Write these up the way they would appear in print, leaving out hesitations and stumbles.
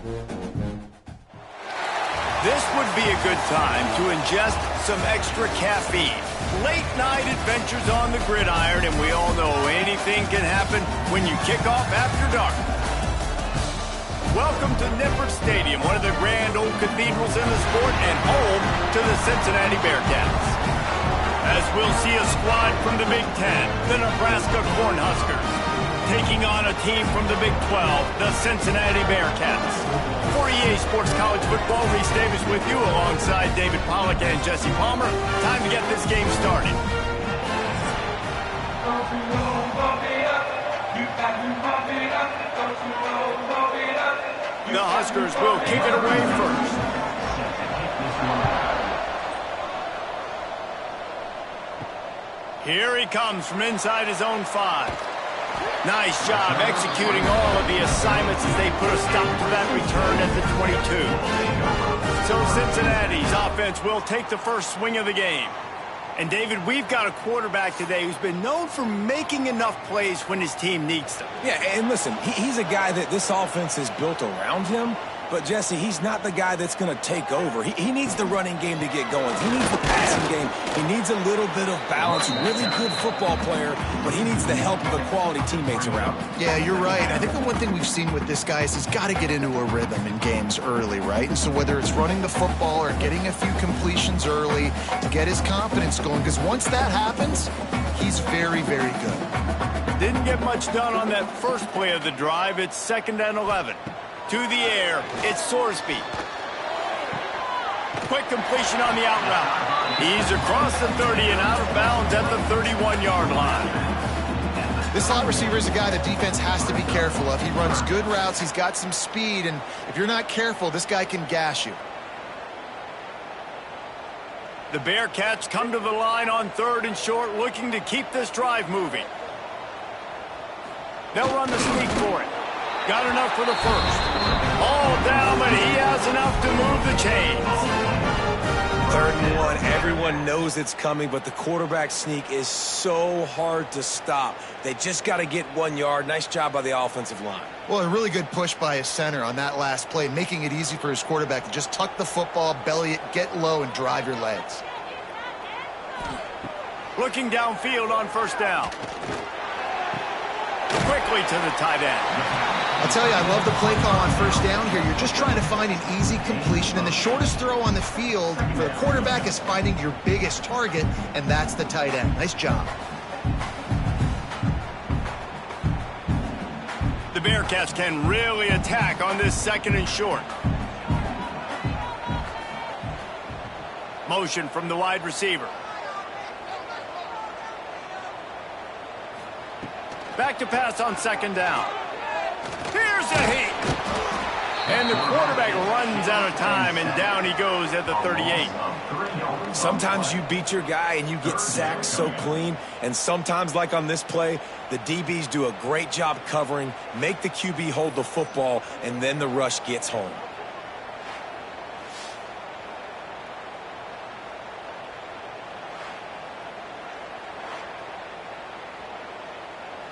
This would be a good time to ingest some extra caffeine. Late night adventures on the gridiron, and we all know anything can happen when you kick off after dark. Welcome to Nippert Stadium, one of the grand old cathedrals in the sport and home to the Cincinnati Bearcats. As we'll see a squad from the Big Ten, the Nebraska Cornhuskers, taking on a team from the Big 12, the Cincinnati Bearcats. For EA Sports College Football, Reese Davis with you alongside David Pollack and Jesse Palmer. Time to get this game started. The Huskers will kick it away first. Here he comes from inside his own 5. Nice job executing all of the assignments as they put a stop to that return at the 22. So Cincinnati's offense will take the first swing of the game. And David, we've got a quarterback today who's been known for making enough plays when his team needs them. Yeah, and listen, he's a guy that this offense is built around him. But, Jesse, he's not the guy that's going to take over. He needs the running game to get going. He needs the passing game. He needs a little bit of balance. Really good football player, but he needs the help of the quality teammates around him. Yeah, you're right. I think the one thing we've seen with this guy is he's got to get into a rhythm in games early, right? And so whether it's running the football or getting a few completions early to get his confidence going, because once that happens, he's very, very good. Didn't get much done on that first play of the drive. It's 2nd and 11. To the air, it's Sorsby. Quick completion on the out route. He's across the 30 and out of bounds at the 31-yard line. This slot receiver is a guy the defense has to be careful of. He runs good routes, he's got some speed, and if you're not careful, this guy can gash you. The Bearcats come to the line on 3rd and short, looking to keep this drive moving. They'll run the sneak for it. Got enough for the first. All down, but he has enough to move the chains. 3rd and 1. Everyone knows it's coming, but the quarterback sneak is so hard to stop. They just got to get 1 yard. Nice job by the offensive line. Well, a really good push by his center on that last play, making it easy for his quarterback to just tuck the football, belly it, get low, and drive your legs. Looking downfield on 1st down. Quickly to the tight end. I'll tell you, I love the play call on 1st down here. You're just trying to find an easy completion, and the shortest throw on the field for the quarterback is finding your biggest target, and that's the tight end. Nice job. The Bearcats can really attack on this 2nd and short. Motion from the wide receiver. Back to pass on 2nd down. Here's a heat. And the quarterback runs out of time, and down he goes at the 38. Sometimes you beat your guy and you get sacked so clean, and sometimes, like on this play, the DBs do a great job covering, make the QB hold the football, and then the rush gets home.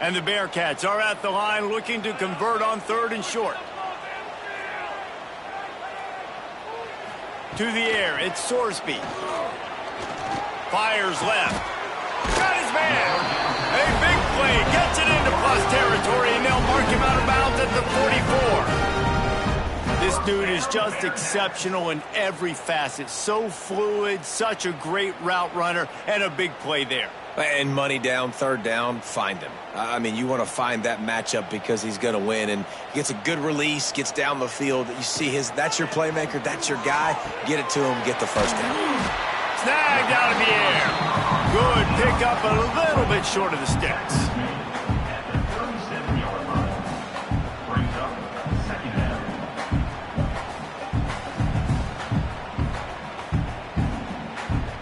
And the Bearcats are at the line looking to convert on 3rd and short. To the air, it's Sorsby. Fires left. Got his man. A big play. Gets it into plus territory, and they'll mark him out of bounds at the 44. This dude is just exceptional in every facet. So fluid, such a great route runner, and a big play there. And money down, 3rd down, find him. I mean, you want to find that matchup because he's going to win. And he gets a good release, gets down the field. You see that's your playmaker, that's your guy. Get it to him, get the 1st down. Snagged out of the air. Good pickup, a little bit short of the sticks.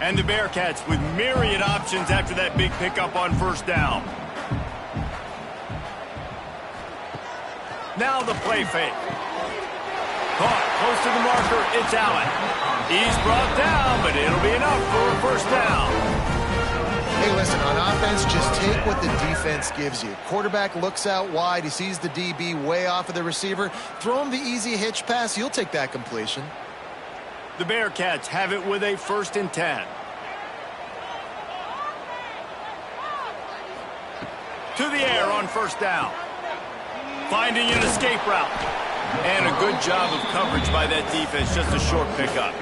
And the Bearcats with myriad options after that big pickup on 1st down. Now the play fake. Caught close to the marker, it's Allen. He's brought down, but it'll be enough for a 1st down. Hey, listen, on offense, just take what the defense gives you. Quarterback looks out wide. He sees the DB way off of the receiver. Throw him the easy hitch pass. You'll take that completion. The Bearcats have it with a 1st and 10. To the air on 1st down. Finding an escape route. And a good job of coverage by that defense. Just a short pickup.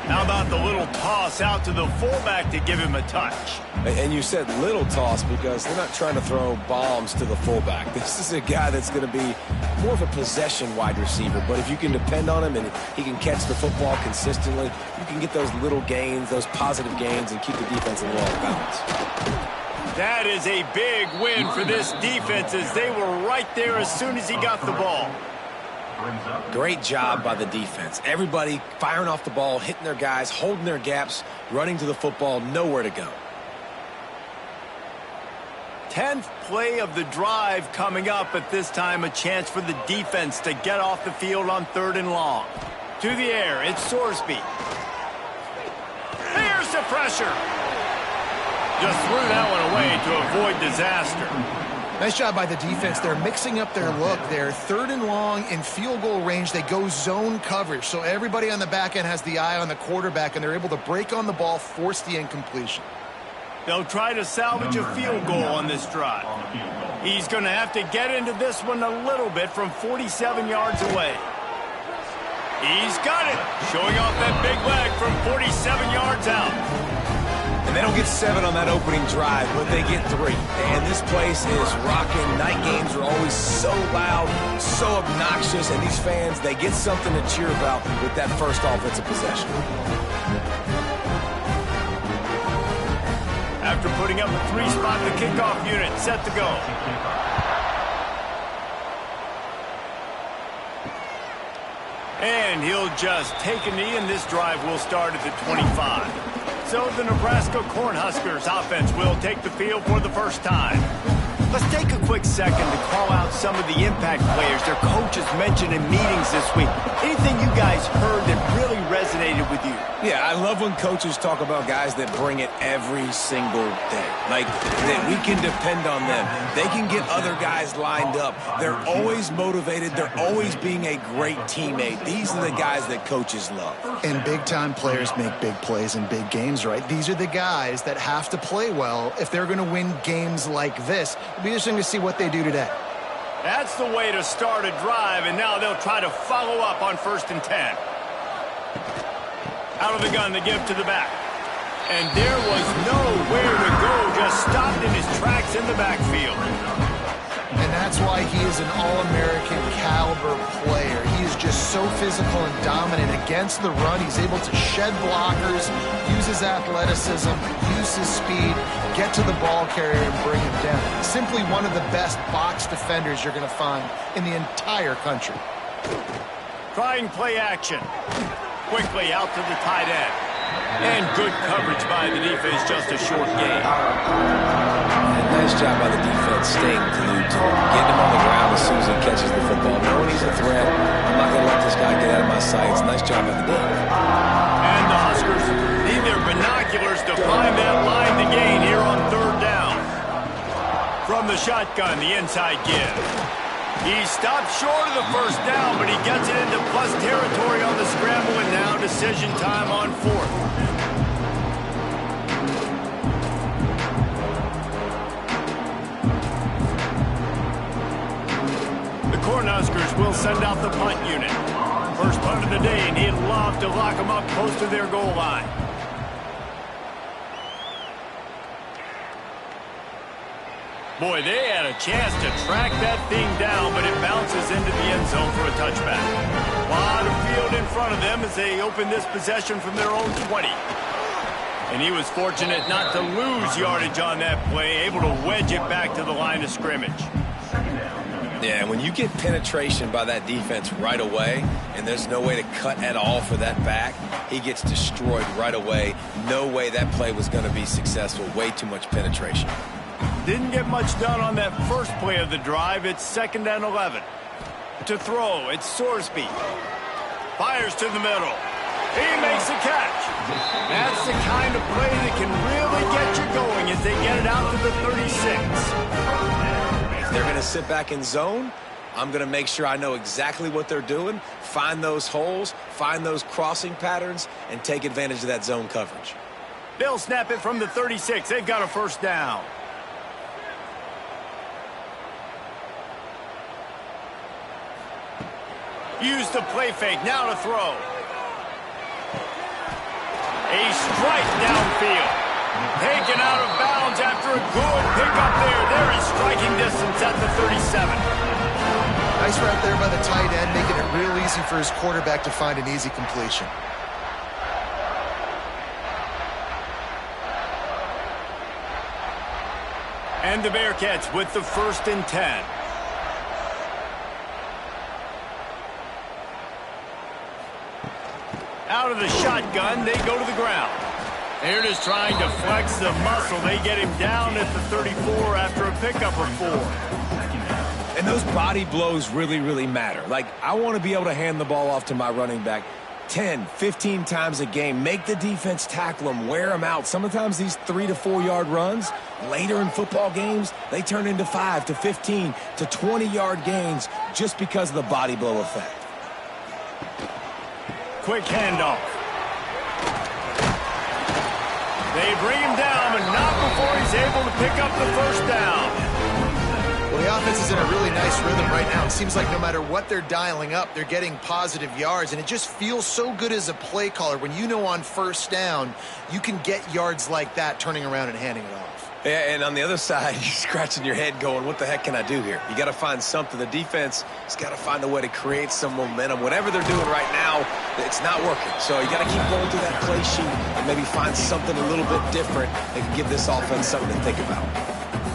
How about the little toss out to the fullback to give him a touch? And you said little toss because they're not trying to throw bombs to the fullback. This is a guy that's going to be more of a possession wide receiver. But if you can depend on him and he can catch the football consistently, you can get those little gains, those positive gains, and keep the defense a little off balance. That is a big win for this defense as they were right there as soon as he got the ball. Great job by the defense. Everybody firing off the ball, hitting their guys, holding their gaps, running to the football, nowhere to go. 10th play of the drive coming up. At this time, a chance for the defense to get off the field on 3rd and long. To the air, it's Sorsby. There's the pressure. Just threw that one away to avoid disaster. Nice job by the defense. They're mixing up their look there. 3rd and long in field goal range. They go zone coverage. So everybody on the back end has the eye on the quarterback, and they're able to break on the ball, force the incompletion. They'll try to salvage a field goal on this drive. He's going to have to get into this one a little bit from 47 yards away. He's got it. Showing off that big leg from 47 yards out. And they don't get 7 on that opening drive, but they get 3. And this place is rocking. Night games are always so loud, so obnoxious, and these fans, they get something to cheer about with that first offensive possession. After putting up a 3-spot, the kickoff unit set to go. And he'll just take a knee, and this drive will start at the 25. So the Nebraska Cornhuskers offense will take the field for the first time. Let's take a quick second to call out some of the impact players their coaches mentioned in meetings this week. Anything you guys heard that really resonated with you? Yeah, I love when coaches talk about guys that bring it every single day. Like, that we can depend on them. They can get other guys lined up. They're always motivated. They're always being a great teammate. These are the guys that coaches love. And big-time players make big plays in big games, right? These are the guys that have to play well if they're going to win games like this. It'll be interesting to see what they do today. That's the way to start a drive, and now they'll try to follow up on 1st and 10. Out of the gun, the give to the back. And there was nowhere to go, just stopped in his tracks in the backfield. And that's why he is an All-American caliber player. He is just so physical and dominant against the run. He's able to shed blockers, use his athleticism, use his speed, get to the ball carrier and bring him down. Simply one of the best box defenders you're going to find in the entire country. Trying play action. Quickly out to the tight end. And good coverage by the defense, just a short gain. And nice job by the defense staying glued to him, getting him on the ground as soon as he catches the football. Knowing he's a threat, I'm not going to let this guy get out of my sights. Nice job by the defense. And the Huskers need their binoculars to find that line to gain here on 3rd down. From the shotgun, the inside give. He stopped short of the 1st down, but he gets it into plus territory on the scramble, and now decision time on 4th. The Cornhuskers will send out the punt unit. First punt of the day, and he'd love to lock them up close to their goal line. Boy, they had a chance to track that thing down, but it bounces into the end zone for a touchback. A lot of field in front of them as they open this possession from their own 20. And he was fortunate not to lose yardage on that play, able to wedge it back to the line of scrimmage. Yeah, when you get penetration by that defense right away, and there's no way to cut at all for that back, he gets destroyed right away. No way that play was going to be successful. Way too much penetration. Didn't get much done on that first play of the drive. It's 2nd and 11. To throw, it's Sorsby. Fires to the middle. He makes a catch. That's the kind of play that can really get you going as they get it out to the 36. If they're going to sit back in zone, I'm going to make sure I know exactly what they're doing, find those holes, find those crossing patterns, and take advantage of that zone coverage. They'll snap it from the 36. They've got a first down. Use the play fake. Now to throw. A strike downfield. Taken out of bounds after a good pickup there. They're in striking distance at the 37. Nice route there by the tight end, making it real easy for his quarterback to find an easy completion. And the Bearcats with the 1st and 10. Out of the shotgun, they go to the ground. They're just trying to flex the muscle. They get him down at the 34 after a pickup of 4. And those body blows really, really matter. Like, I want to be able to hand the ball off to my running back 10, 15 times a game. Make the defense tackle them, wear them out. Sometimes these 3 to 4 yard runs, later in football games, they turn into 5 to 15 to 20 yard gains just because of the body blow effect. Quick handoff. They bring him down, but not before he's able to pick up the first down. Well, the offense is in a really nice rhythm right now. It seems like no matter what they're dialing up, they're getting positive yards, and it just feels so good as a play caller when you know on first down you can get yards like that turning around and handing it off. Yeah, and on the other side, you're scratching your head going, what the heck can I do here? You got to find something. The defense has got to find a way to create some momentum. Whatever they're doing right now, it's not working. So you got to keep going through that play sheet and maybe find something a little bit different that can give this offense something to think about.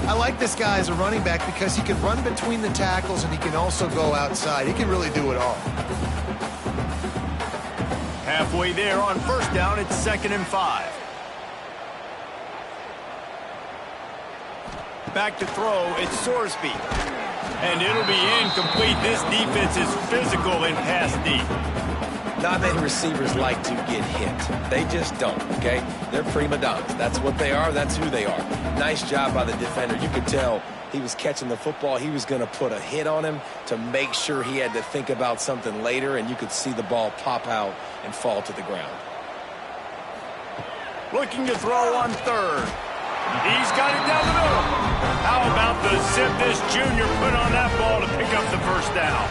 I like this guy as a running back because he can run between the tackles and he can also go outside. He can really do it all. Halfway there on first down, it's 2nd and 5. Back to throw, it's Sorsby. And it'll be incomplete. This defense is physical in pass deep. Not many receivers like to get hit. They just don't, okay? They're prima donnas. That's what they are. That's who they are. Nice job by the defender. You could tell he was catching the football. He was going to put a hit on him to make sure he had to think about something later, and you could see the ball pop out and fall to the ground. Looking to throw on 3rd. He's got it down the middle. How about the zip this junior put on that ball to pick up the first down?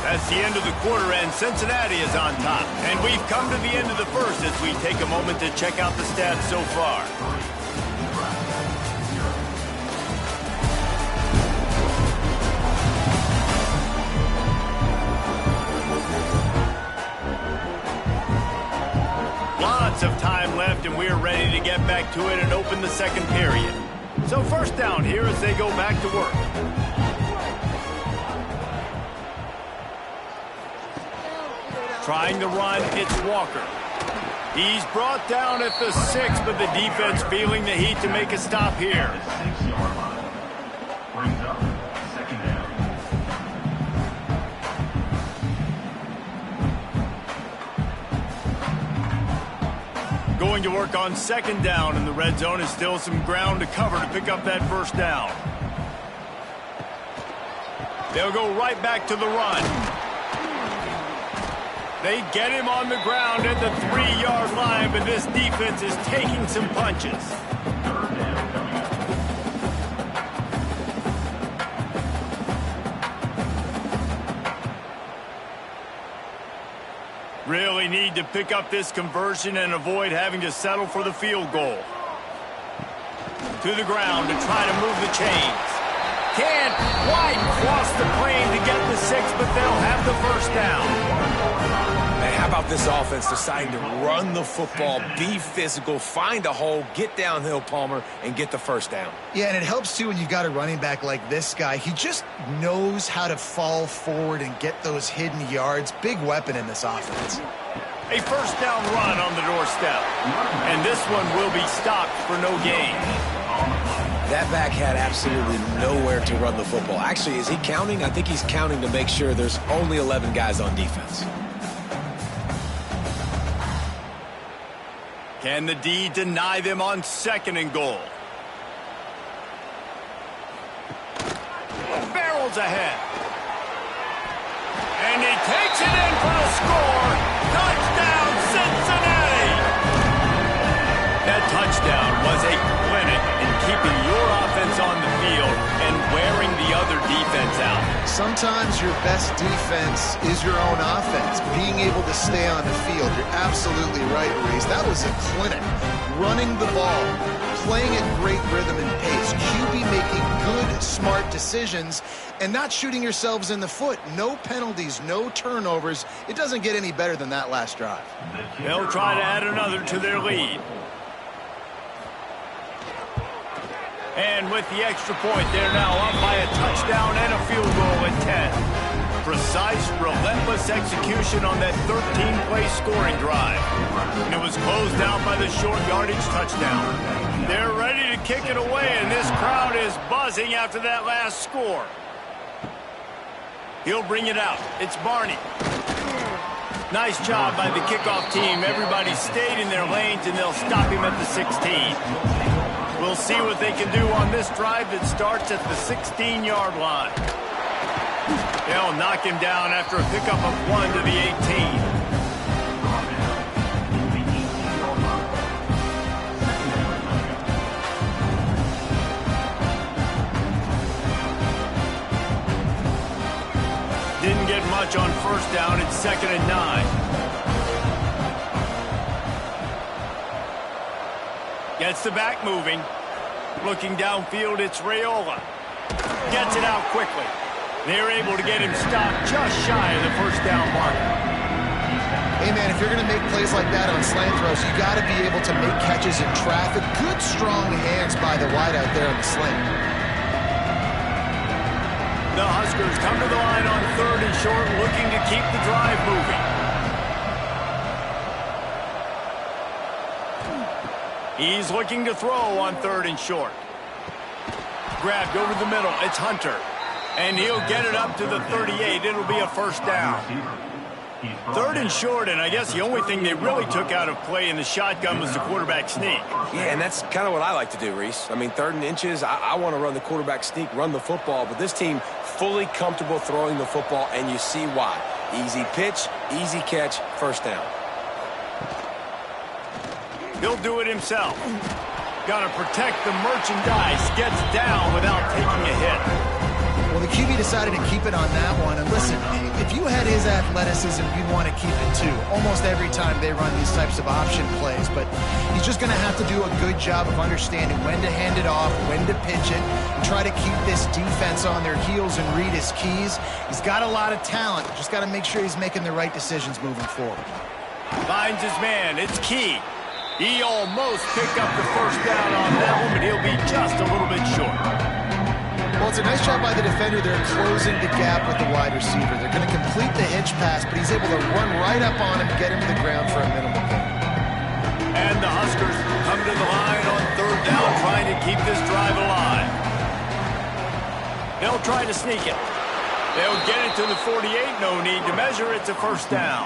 That's the end of the quarter, and Cincinnati is on top. And we've come to the end of the first as we take a moment to check out the stats so far. Lots of time left, and we're ready to get back to it and open the second period. So first down here as they go back to work. Trying to run, it's Walker. He's brought down at the 6, but the defense feeling the heat to make a stop here. Going to work on 2nd down, and the red zone is still some ground to cover to pick up that first down. They'll go right back to the run. They get him on the ground at the 3-yard line, but this defense is taking some punches. Really need to pick up this conversion and avoid having to settle for the field goal. To the ground to try to move the chains. Can't quite cross the plane to get the 6, but they'll have the first down. Hey, how about this offense deciding to run the football, be physical, find a hole, get downhill, Palmer, and get the first down? Yeah, and it helps, too, when you've got a running back like this guy. He just knows how to fall forward and get those hidden yards. Big weapon in this offense. A first down run on the doorstep. And this one will be stopped for no gain. That back had absolutely nowhere to run the football. Actually, is he counting? I think he's counting to make sure there's only 11 guys on defense. Can the D deny them on 2nd and goal? Barrels ahead. And he takes it in for the score. Touchdown, Cincinnati! That touchdown was a clinic in keeping your offense on the field and wearing the other defense out. Sometimes your best defense is your own offense, being able to stay on the field. You're absolutely right, Reese. That was a clinic. Running the ball, playing at great rhythm and pace, QB making good, smart decisions, and not shooting yourselves in the foot. No penalties, no turnovers. It doesn't get any better than that last drive. They'll try to add another to their lead. And with the extra point, they're now up by a touchdown and a field goal at 10. Precise, relentless execution on that 13-play scoring drive. And it was closed out by the short yardage touchdown. They're ready to kick it away, and this crowd is buzzing after that last score. He'll bring it out. It's Barney. Nice job by the kickoff team. Everybody stayed in their lanes, and they'll stop him at the 16. We'll see what they can do on this drive that starts at the 16-yard line. They'll knock him down after a pickup of 1 to the 18. Didn't get much on 1st down. It's 2nd and 9. Gets the back moving. Looking downfield, it's Raiola. Gets it out quickly. They're able to get him stopped just shy of the 1st down mark. Hey, man, if you're going to make plays like that on slant throws, you got to be able to make catches in traffic. Good, strong hands by the wideout there on the slant. The Huskers come to the line on 3rd and short, looking to keep the drive moving. He's looking to throw on 3rd and short. Grabbed over the middle. It's Hunter. And he'll get it up to the 38. It'll be a 1st down. 3rd and short, and I guess the only thing they really took out of play in the shotgun was the quarterback sneak. Yeah, and that's kind of what I like to do, Reese. I mean, 3rd and inches, I want to run the quarterback sneak, run the football, but this team fully comfortable throwing the football, and you see why. Easy pitch, easy catch, 1st down. He'll do it himself. Got to protect the merchandise. Gets down without taking a hit. Well, the QB decided to keep it on that one. And listen, if you had his athleticism, you'd want to keep it too. Almost every time they run these types of option plays. But he's just going to have to do a good job of understanding when to hand it off, when to pitch it, and try to keep this defense on their heels and read his keys. He's got a lot of talent. Just got to make sure he's making the right decisions moving forward. Finds his man. It's Key. He almost picked up the 1st down on that one, but he'll be just a little bit short. Well, it's a nice job by the defender. They're closing the gap with the wide receiver. They're going to complete the hitch pass, but he's able to run right up on him, get him to the ground for a minimal gain. And the Huskers come to the line on 3rd down, trying to keep this drive alive. They'll try to sneak it. They'll get it to the 48. No need to measure. It's a 1st down.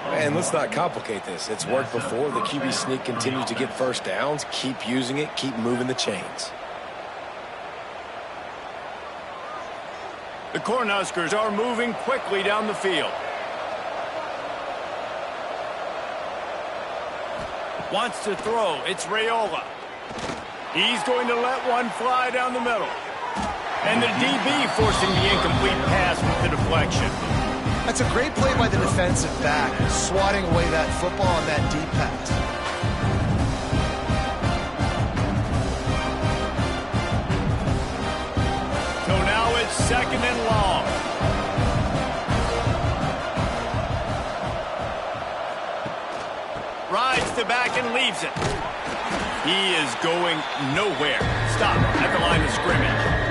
And let's not complicate this. It's worked before. The QB sneak continues to get 1st downs. Keep using it. Keep moving the chains. The Cornhuskers are moving quickly down the field. Wants to throw. It's Raiola. He's going to let one fly down the middle. And the DB forcing the incomplete pass with the deflection. That's a great play by the defensive back, swatting away that football on that deep pass. So now it's 2nd and long. Rides the back and leaves it. He is going nowhere. Stop at the line of scrimmage.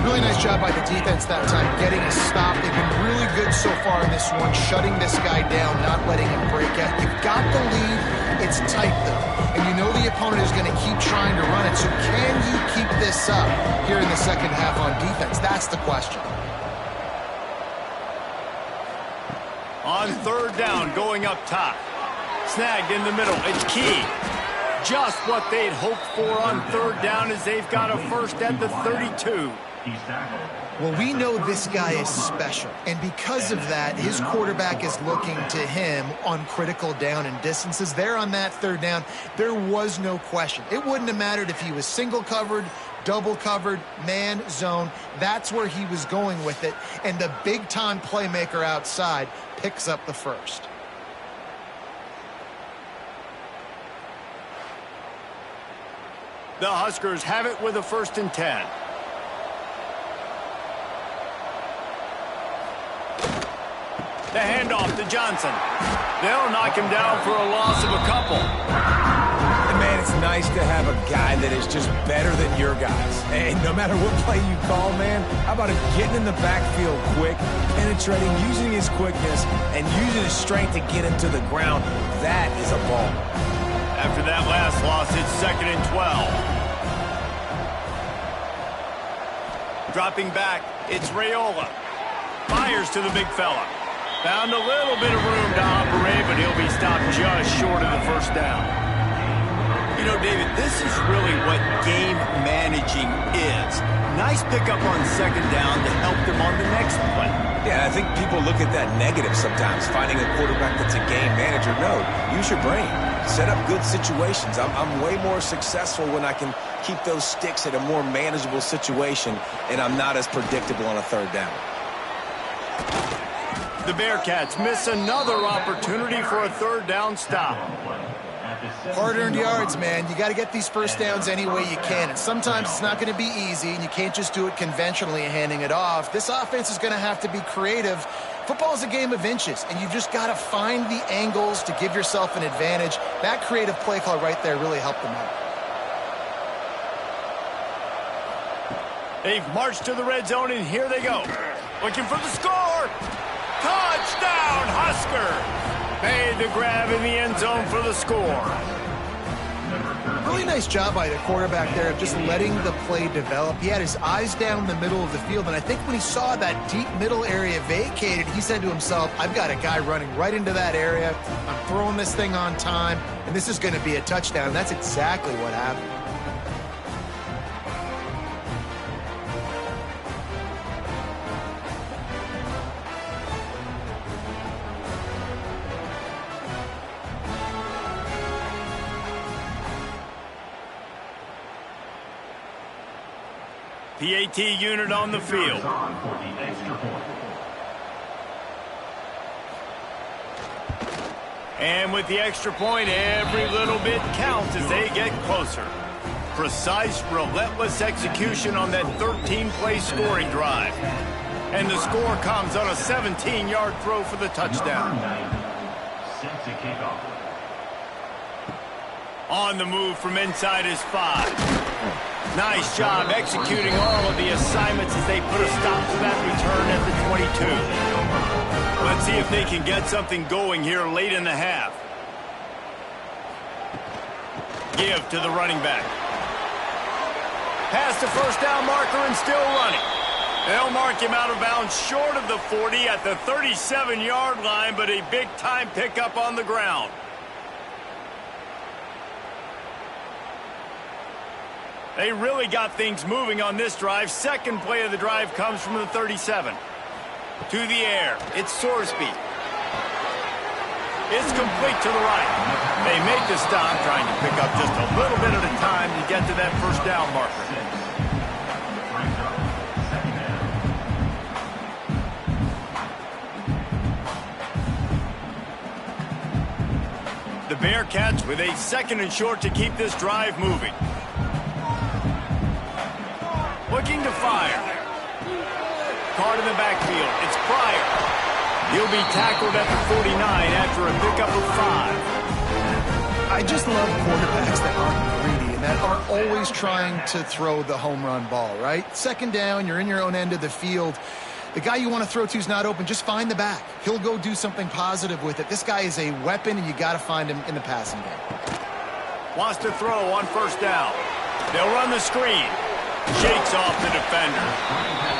Really nice job by the defense that time, getting a stop. They've been really good so far in this one, shutting this guy down, not letting him break out. You've got the lead. It's tight, though. And you know the opponent is going to keep trying to run it. So can you keep this up here in the 2nd half on defense? That's the question. On 3rd down, going up top. Snagged in the middle. It's key. Just what they'd hoped for on third down as they've got a first at the 32. Well, we know this guy is special, and because of that, his quarterback is looking to him on critical down and distances. There on that third down, there was no question. It wouldn't have mattered if he was single covered, double covered, man, zone. That's where he was going with it, and the big-time playmaker outside picks up the first. The Huskers have it with a 1st and 10. The handoff to Johnson. They'll knock him down for a loss of a couple. And man, it's nice to have a guy that is just better than your guys. And no matter what play you call, man, how about him getting in the backfield quick, penetrating, using his quickness, and using his strength to get him to the ground. That is a ball. After that last loss, it's 2nd and 12. Dropping back, it's Raiola. Fires to the big fella. Found a little bit of room to operate, but he'll be stopped just short of the first down. You know, David, this is really what game managing is. Nice pickup on 2nd down to help them on the next play. Yeah, I think people look at that negative sometimes, finding a quarterback that's a game manager. No, use your brain. Set up good situations. I'm way more successful when I can keep those sticks at a more manageable situation, and I'm not as predictable on a third down. The Bearcats miss another opportunity for a third down stop. Hard-earned yards, man. You got to get these first downs any way you can. And sometimes it's not going to be easy, and you can't just do it conventionally handing it off. This offense is going to have to be creative. Football is a game of inches, and you've just got to find the angles to give yourself an advantage. That creative play call right there really helped them out. They've marched to the red zone, and here they go. Looking for the score. Touchdown, Husker! Made the grab in the end zone for the score. Really nice job by the quarterback there of just letting the play develop. He had his eyes down the middle of the field, and I think when he saw that deep middle area vacated, he said to himself, I've got a guy running right into that area. I'm throwing this thing on time, and this is going to be a touchdown. And that's exactly what happened. PAT unit on the field. And with the extra point, every little bit counts as they get closer. Precise, relentless execution on that 13-play scoring drive. And the score comes on a 17-yard throw for the touchdown. On the move from inside his 5. Nice job executing all of the assignments as they put a stop to that return at the 22. Let's see if they can get something going here late in the half. Give to the running back. Past the first down marker and still running. They'll mark him out of bounds short of the 40 at the 37-yard line, but a big-time pickup on the ground. They really got things moving on this drive. Second play of the drive comes from the 37. To the air. It's Sorsby. It's complete to the right. They make the stop, trying to pick up just a little bit at a time to get to that first down marker. The Bearcats with a 2nd and short to keep this drive moving. Looking to fire. Caught in the backfield. It's Pryor. He'll be tackled at the 49 after a pickup of 5. I just love quarterbacks that aren't greedy and that aren't always trying to throw the home run ball, right? 2nd down, you're in your own end of the field. The guy you want to throw to is not open. Just find the back. He'll go do something positive with it. This guy is a weapon, and you got to find him in the passing game. Wants to throw on first down. They'll run the screen. Shakes off the defender.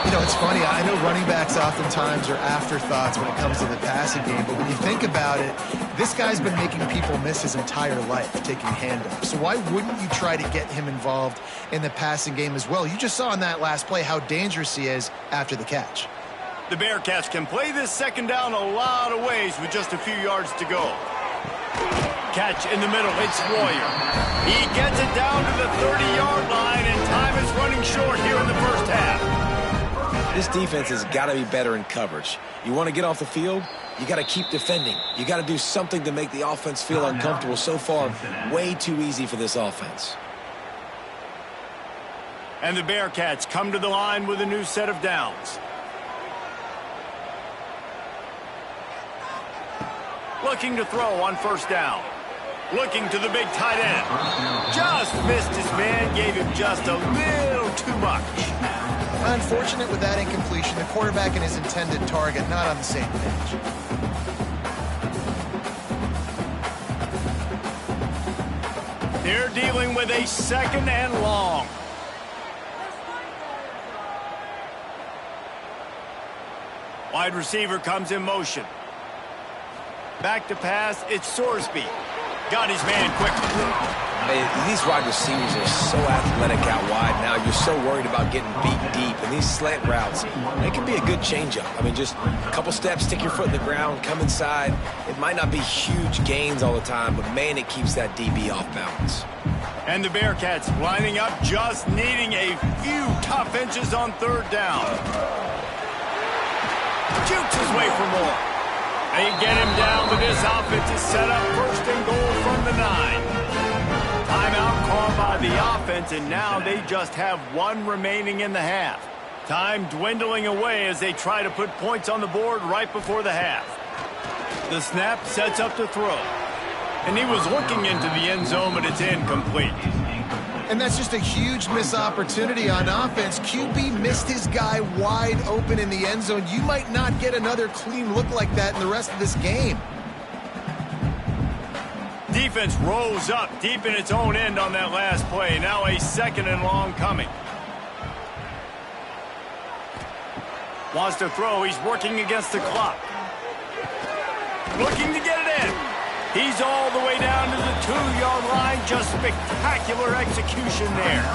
You know, it's funny. I know running backs oftentimes are afterthoughts when it comes to the passing game, but when you think about it, this guy's been making people miss his entire life taking handoffs. So why wouldn't you try to get him involved in the passing game as well? You just saw in that last play how dangerous he is after the catch. The Bearcats can play this second down a lot of ways with just a few yards to go. Catch in the middle. It's Warrior. He gets it down to the 30-yard line, and time is running short here in the first half. This defense has got to be better in coverage. You want to get off the field, you got to keep defending. You got to do something to make the offense feel uncomfortable. So far, way too easy for this offense. And the Bearcats come to the line with a new set of downs. Looking to throw on first down. Looking to the big tight end. Just missed his man, gave him just a little too much. Unfortunate with that incompletion. The quarterback and his intended target not on the same page. They're dealing with a second and long. Wide receiver comes in motion. Back to pass, it's Sorsby. Got his man quickly. These wide receivers are so athletic out wide now. You're so worried about getting beat deep. And these slant routes, they can be a good changeup. I mean, just a couple steps, stick your foot in the ground, come inside. It might not be huge gains all the time, but, man, it keeps that DB off balance. And the Bearcats lining up, just needing a few tough inches on third down. Shoots his way for more. They get him down, but this offense is set up first and goal from the 9. Timeout called by the offense, and now they just have one remaining in the half. Time dwindling away as they try to put points on the board right before the half. The snap sets up to throw. And he was looking into the end zone, but it's incomplete. And that's just a huge missed opportunity on offense. QB missed his guy wide open in the end zone. You might not get another clean look like that in the rest of this game. Defense rose up deep in its own end on that last play. Now a second and long coming. Wants to throw. He's working against the clock. Looking to get it in. He's all the way down to the 2-yard line. Just spectacular execution there.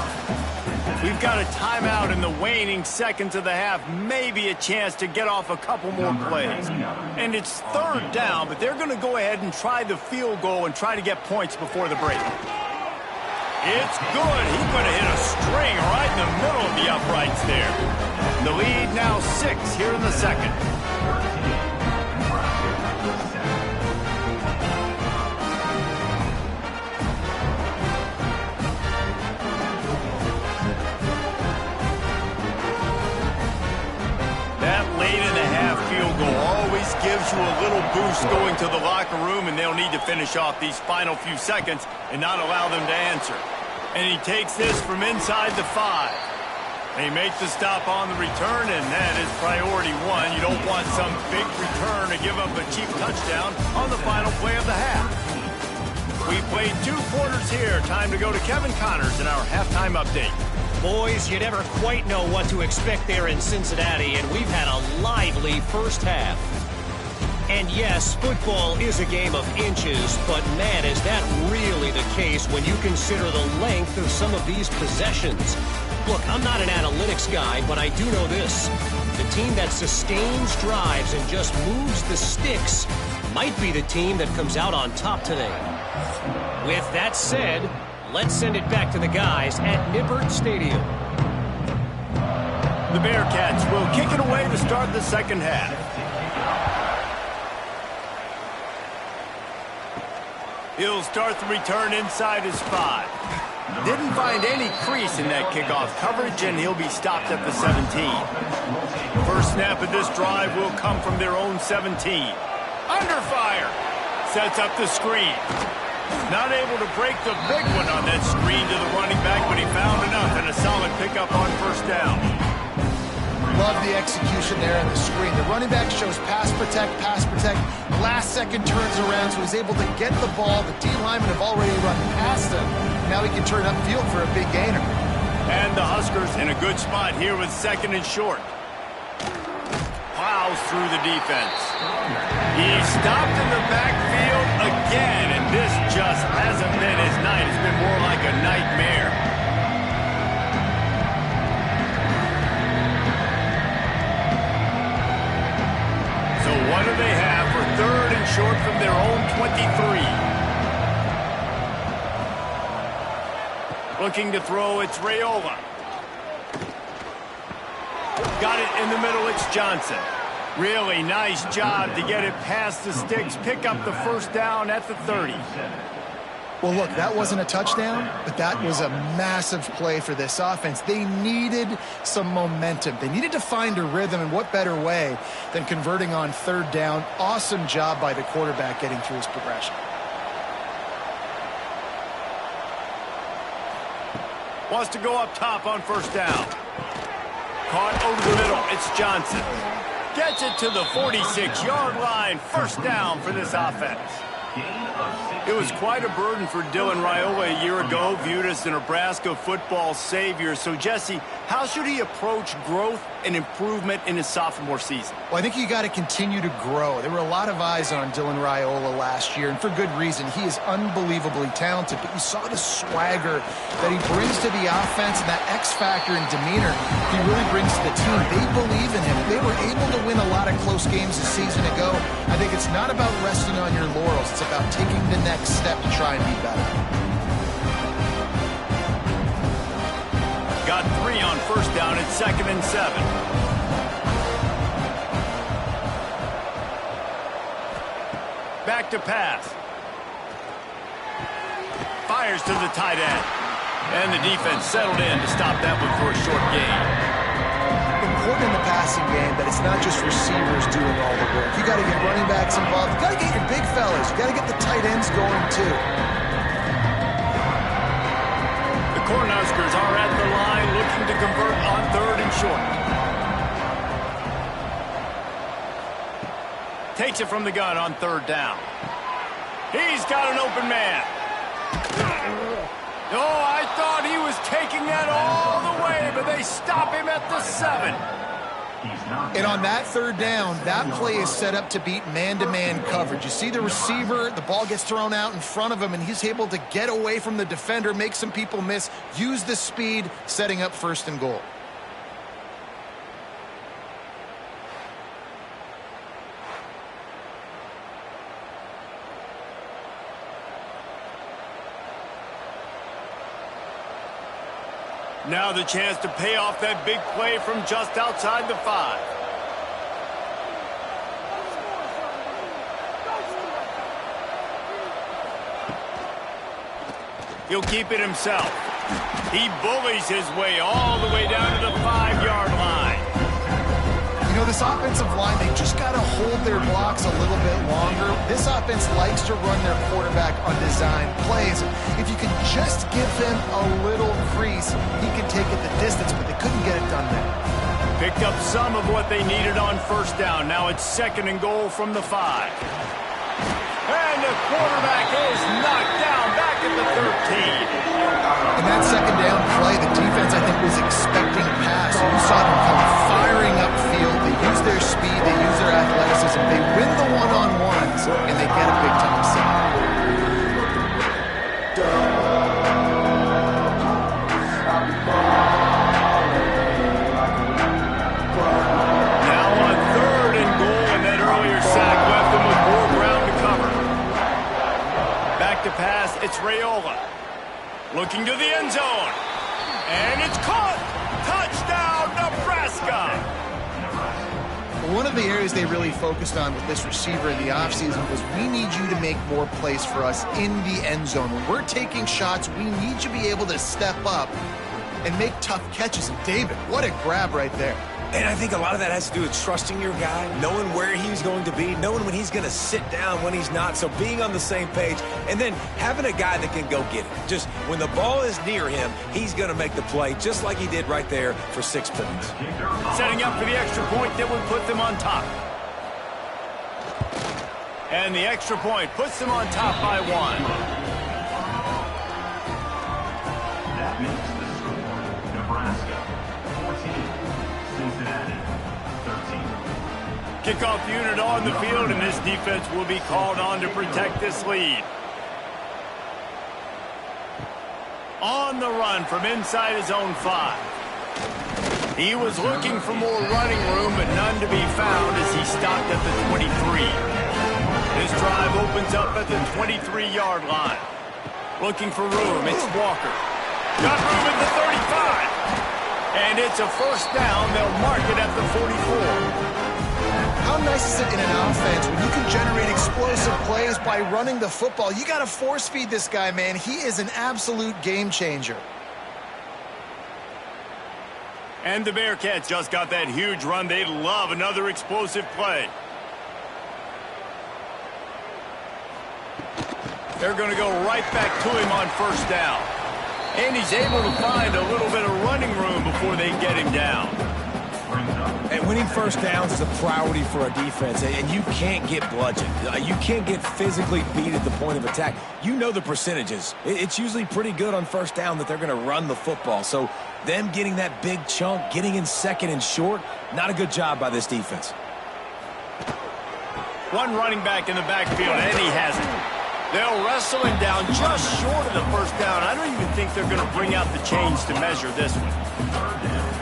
We've got a timeout in the waning seconds of the half. Maybe a chance to get off a couple more plays. And it's third down, but they're going to go ahead and try the field goal and try to get points before the break. It's good. He's going to hit a string right in the middle of the uprights there. The lead now 6 here in the second. That late-in-the-half field goal always gives you a little boost going to the locker room, and they'll need to finish off these final few seconds and not allow them to answer. And he takes this from inside the 5. They make the stop on the return, and that is priority 1. You don't want some big return to give up a cheap touchdown on the final play of the half. We played 2 quarters here. Time to go to Kevin Connors in our halftime update. Boys, you never quite know what to expect there in Cincinnati, and we've had a lively first half. And yes, football is a game of inches, but man, is that really the case when you consider the length of some of these possessions. Look, I'm not an analytics guy, but I do know this. The team that sustains drives and just moves the sticks might be the team that comes out on top today. With that said, let's send it back to the guys at Nippert Stadium. The Bearcats will kick it away to start the second half. He'll start the return inside his 5. Didn't find any crease in that kickoff coverage, and he'll be stopped at the 17. First snap of this drive will come from their own 17. Under fire. Sets up the screen. Not able to break the big one on that screen to the running back, but he found enough and a solid pickup on first down. Love the execution there on the screen. The running back shows pass protect. Last second turns around, so he's able to get the ball. The D linemen have already run past him. Now he can turn upfield for a big gainer. And the Huskers in a good spot here with 2nd and short. Plows through the defense. He's stopped in the backfield again, and this just hasn't been his night. It's been more like a nightmare. So what do they have for 3rd and short from their own 23? Looking to throw, it's Raiola. Got it in the middle, it's Johnson. Really nice job to get it past the sticks, pick up the 1st down at the 30. Well, look, that wasn't a touchdown, but that was a massive play for this offense. They needed some momentum. They needed to find a rhythm, and what better way than converting on 3rd down. Awesome job by the quarterback getting through his progression. Wants to go up top on 1st down. Caught over the middle. It's Johnson. Gets it to the 46-yard line. 1st down for this offense. It was quite a burden for Dylan Raiola a year ago, viewed as the Nebraska football savior. So, Jesse, how should he approach growth and improvement in his sophomore season? Well, I think you got to continue to grow. There were a lot of eyes on Dylan Raiola last year, and for good reason. He is unbelievably talented, but you saw the swagger that he brings to the offense and that X factor and demeanor he really brings to the team. They believe in him. They were able to win a lot of close games a season ago. I think it's not about resting on your laurels. It's about taking the next step to try and be better. Got 3 on 1st down at 2nd and 7. Back to pass. Fires to the tight end. And the defense settled in to stop that one for a short gain. Important in the passing game that it's not just receivers doing all the work. You got to get running backs involved. You got to get your big fellas. You got to get the tight ends going too. The Cornhuskers are at the line looking to convert on 3rd and short. Takes it from the gun on 3rd down. He's got an open man. Oh, I thought he was taking that all the way, but they stop him at the 7. And on that 3rd down, that play is set up to beat man-to-man coverage. You see the receiver, the ball gets thrown out in front of him, and he's able to get away from the defender, make some people miss, use the speed, setting up 1st and goal. Now the chance to pay off that big play from just outside the 5. He'll keep it himself. He bullies his way all the way down to the 5-yard line. You know, this offensive line, they just got to hold their blocks a little bit longer. This offense likes to run their quarterback on design plays. If you can just give him a little crease, he can take it the distance, but they couldn't get it done there. Picked up some of what they needed on 1st down. Now it's 2nd and goal from the 5. And the quarterback is knocked down back at the 13. In that 2nd down play, the defense, I think, was expecting pass. You saw them come firing upfield. They use their speed. They use their athleticism. They win the one-on-ones, and they get a big-time sack. Now on 3rd and goal, and that earlier sack left them with more ground to cover. Back to pass, it's Raiola. Looking to the end zone. And it's caught. Touchdown, Nebraska. One of the areas they really focused on with this receiver in the offseason was we need you to make more plays for us in the end zone. When we're taking shots, we need you to be able to step up and make tough catches. And David, what a grab right there. And I think a lot of that has to do with trusting your guy, knowing where he's going to be, knowing when he's going to sit down, when he's not. So being on the same page, and then having a guy that can go get it. Just when the ball is near him, he's going to make the play, just like he did right there for 6 points. Setting up for the extra point that would put them on top. And the extra point puts them on top by 1. Kickoff unit on the field, and this defense will be called on to protect this lead. On the run from inside his own 5. He was looking for more running room, but none to be found as he stopped at the 23. This drive opens up at the 23-yard line. Looking for room, it's Walker. Got room at the 35. And it's a first down. They'll mark it at the 44. How nice is it in an offense when you can generate explosive plays by running the football? You got to force feed this guy, man. He is an absolute game changer. And the Bearcats just got that huge run. They'd love another explosive play. They're going to go right back to him on first down. And he's able to find a little bit of running room before they get him down. And winning first downs is a priority for a defense, and you can't get bludgeoned. You can't get physically beat at the point of attack. You know the percentages. It's usually pretty good on first down that they're going to run the football. So them getting that big chunk, getting in second and short, not a good job by this defense. One running back in the backfield, and he has it. They'll wrestle him down just short of the first down. I don't even think they're going to bring out the chains to measure this one.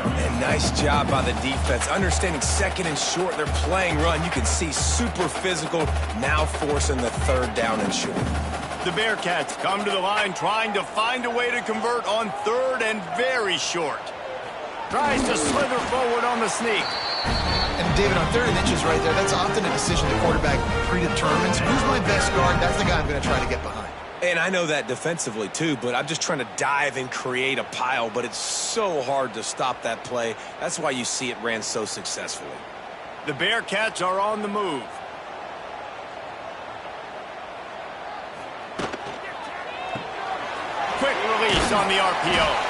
And nice job by the defense. Understanding second and short, they're playing run. You can see super physical, now forcing the third down and short. The Bearcats come to the line trying to find a way to convert on third and very short. Tries to slither forward on the sneak. And David, on 3rd and inches right there, that's often a decision the quarterback predetermines. Who's my best guard? That's the guy I'm going to try to get behind. And I know that defensively too, but I'm just trying to dive and create a pile, but it's so hard to stop that play. That's why you see it ran so successfully. The Bearcats are on the move. Quick release on the RPO.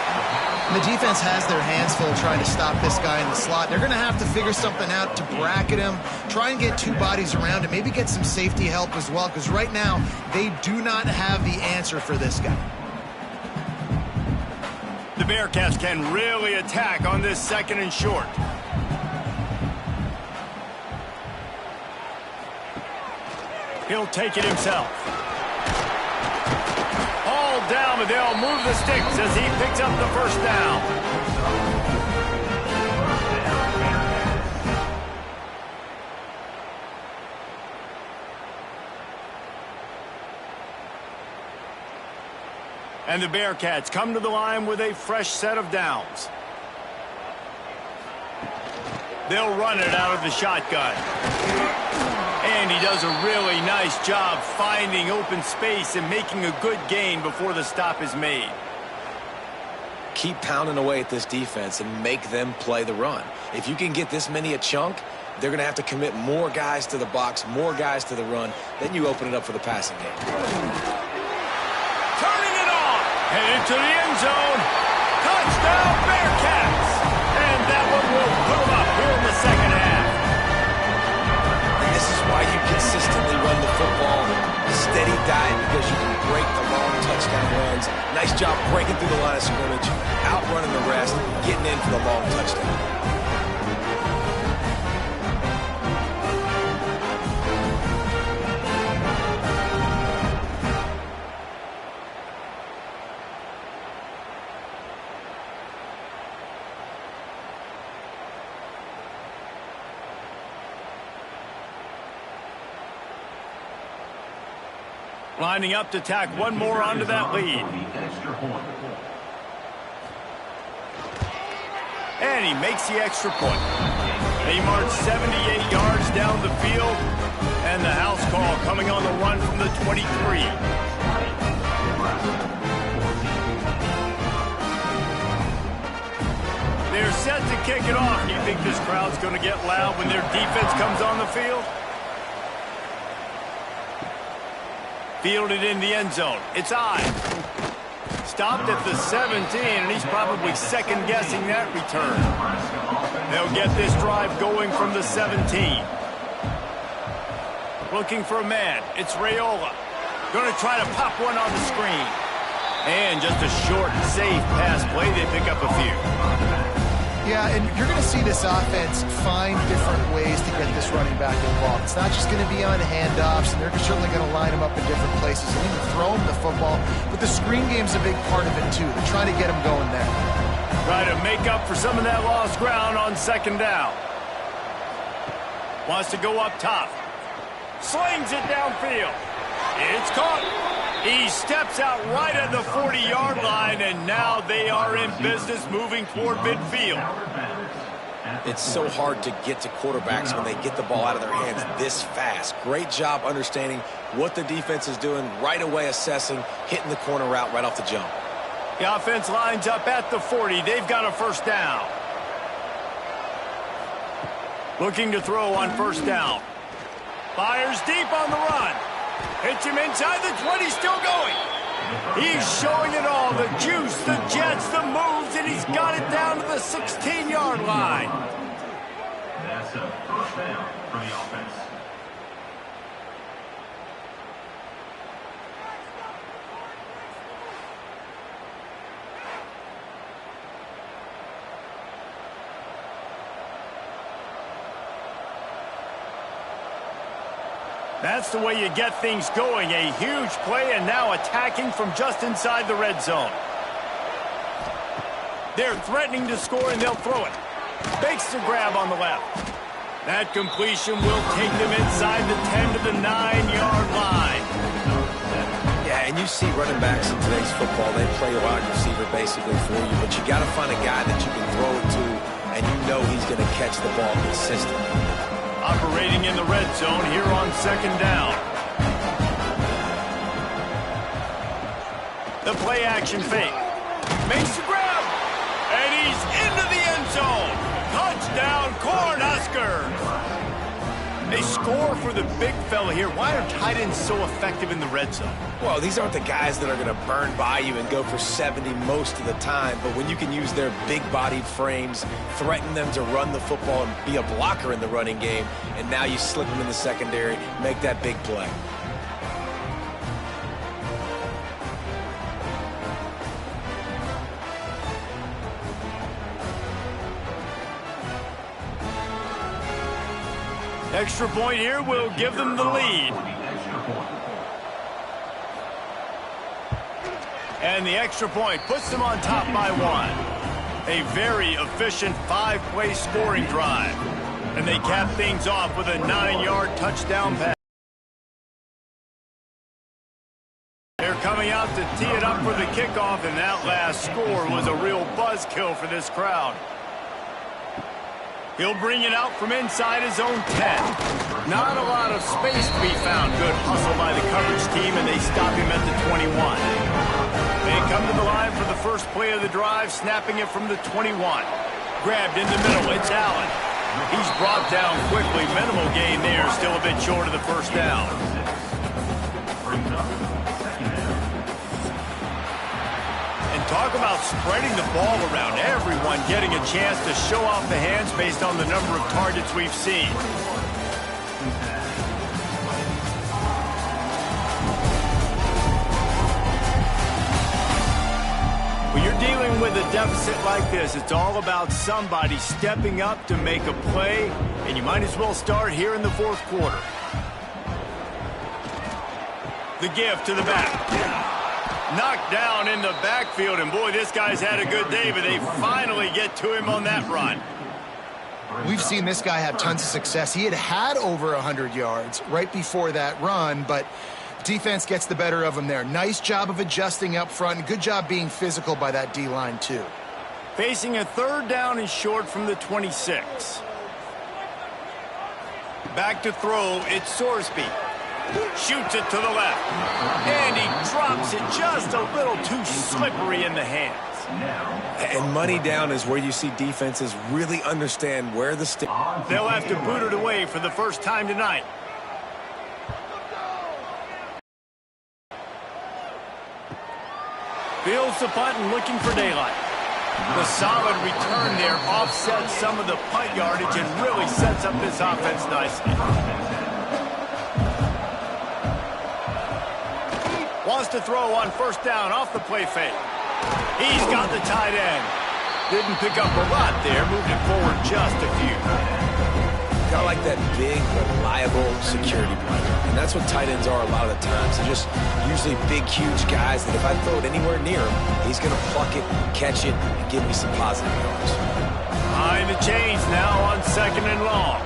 The defense has their hands full trying to stop this guy in the slot. They're going to have to figure something out to bracket him, try and get 2 bodies around him, maybe get some safety help as well, because right now they do not have the answer for this guy. The Bearcats can really attack on this second and short. He'll take it himself. All down, but they'll move the sticks as he picks up the first down. And the Bearcats come to the line with a fresh set of downs. They'll run it out of the shotgun. And he does a really nice job finding open space and making a good gain before the stop is made. Keep pounding away at this defense and make them play the run. If you can get this many a chunk, they're going to have to commit more guys to the box, more guys to the run. Then you open it up for the passing game. Turning it on. Headed to the end zone. Touchdown, Bearcats. And that one will put them up here in the second half. This is why you consistently run the football. A steady diet because you can break the long touchdown runs. Nice job breaking through the line of scrimmage, outrunning the rest, getting in for the long touchdown. Lining up to tack one more onto that lead. And he makes the extra point. They march 78 yards down the field. And the house call coming on the run from the 23. They're set to kick it off. You think this crowd's going to get loud when their defense comes on the field? Fielded in the end zone. It's Ives. Stopped at the 17, and he's probably second-guessing that return. They'll get this drive going from the 17. Looking for a man. It's Raiola. Going to try to pop one on the screen. And just a short, safe pass play. They pick up a few. Yeah, and you're going to see this offense find different ways to get this running back involved. It's not just going to be on handoffs, and they're certainly going to line him up in different places and even throw him the football. But the screen game's a big part of it, too. They're trying to get him going there. Try to make up for some of that lost ground on second down. Wants to go up top. Slings it downfield. It's caught. He steps out right at the 40-yard line, and now they are in business moving toward midfield. It's so hard to get to quarterbacks when they get the ball out of their hands this fast. Great job understanding what the defense is doing, right away assessing, hitting the corner route right off the jump. The offense lines up at the 40. They've got a first down. Looking to throw on first down. Fires deep on the run. Hits him inside the 20, still going. He's showing it all, the juice, the jets, the moves, and he's got it down to the 16-yard line. That's a first down for the offense. That's the way you get things going. A huge play, and now attacking from just inside the red zone. They're threatening to score, and they'll throw it. Makes the grab on the left. That completion will take them inside the 10 to the 9-yard line. Yeah, and you see running backs in today's football, they play a wide receiver basically for you, but you got to find a guy that you can throw it to, and you know he's going to catch the ball consistently. Operating in the red zone here on second down. The play action fake. Makes the grab. And he's into the end zone. Touchdown, Cornhuskers. They score for the big fella here. Why are tight ends so effective in the red zone? Well, these aren't the guys that are going to burn by you and go for 70 most of the time, but when you can use their big-bodied frames, threaten them to run the football and be a blocker in the running game, and now you slip them in the secondary, make that big play. Extra point here will give them the lead. And the extra point puts them on top by one. A very efficient 5-play scoring drive. And they cap things off with a 9-yard touchdown pass. They're coming out to tee it up for the kickoff, and that last score was a real buzzkill for this crowd. He'll bring it out from inside his own 10. Not a lot of space to be found. Good hustle by the coverage team, and they stop him at the 21. They come to the line for the first play of the drive, snapping it from the 21. Grabbed in the middle. It's Allen. He's brought down quickly. Minimal gain there. Still a bit short of the first down. Talk about spreading the ball around. Everyone getting a chance to show off the hands based on the number of targets we've seen. When you're dealing with a deficit like this, it's all about somebody stepping up to make a play, and you might as well start here in the fourth quarter. The give to the back. Knocked down in the backfield, and boy, this guy's had a good day, but they finally get to him on that run. We've seen this guy have tons of success. He had over 100 yards right before that run, but defense gets the better of him there. Nice job of adjusting up front, and good job being physical by that D-line, too. Facing a third down and short from the 26. Back to throw, it's Sorsby. Shoots it to the left. And he drops it just a little too slippery in the hands. And money down is where you see defenses really understand where the stick. They'll have to boot it away for the first time tonight. Fields the punt and looking for daylight. The solid return there offsets some of the punt yardage and really sets up this offense nicely. Wants to throw on first down off the play fake. He's got the tight end. Didn't pick up a lot there, moved it forward just a few. Got like that big, reliable security blanket. And that's what tight ends are a lot of the times. They're just usually big, huge guys that if I throw it anywhere near him, he's going to pluck it, catch it, and give me some positive yards. Behind the chains now on 2nd and long.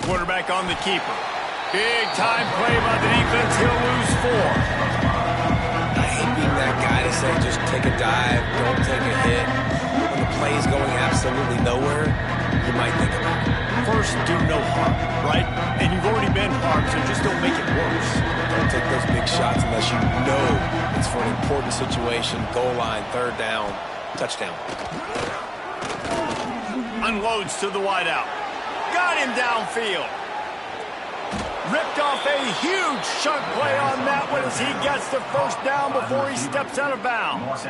Quarterback on the keeper. Big time play by the defense. He'll lose 4. I hate being that guy to say just take a dive, don't take a hit. When the play is going absolutely nowhere, you might think about it. First, do no harm, right? And you've already been harmed, so just don't make it worse. Don't take those big shots unless you know it's for an important situation, goal line, 3rd down, touchdown. Unloads to the wideout. Got him downfield. Ripped off a huge chunk play on that one as he gets the 1st down before he steps out of bounds.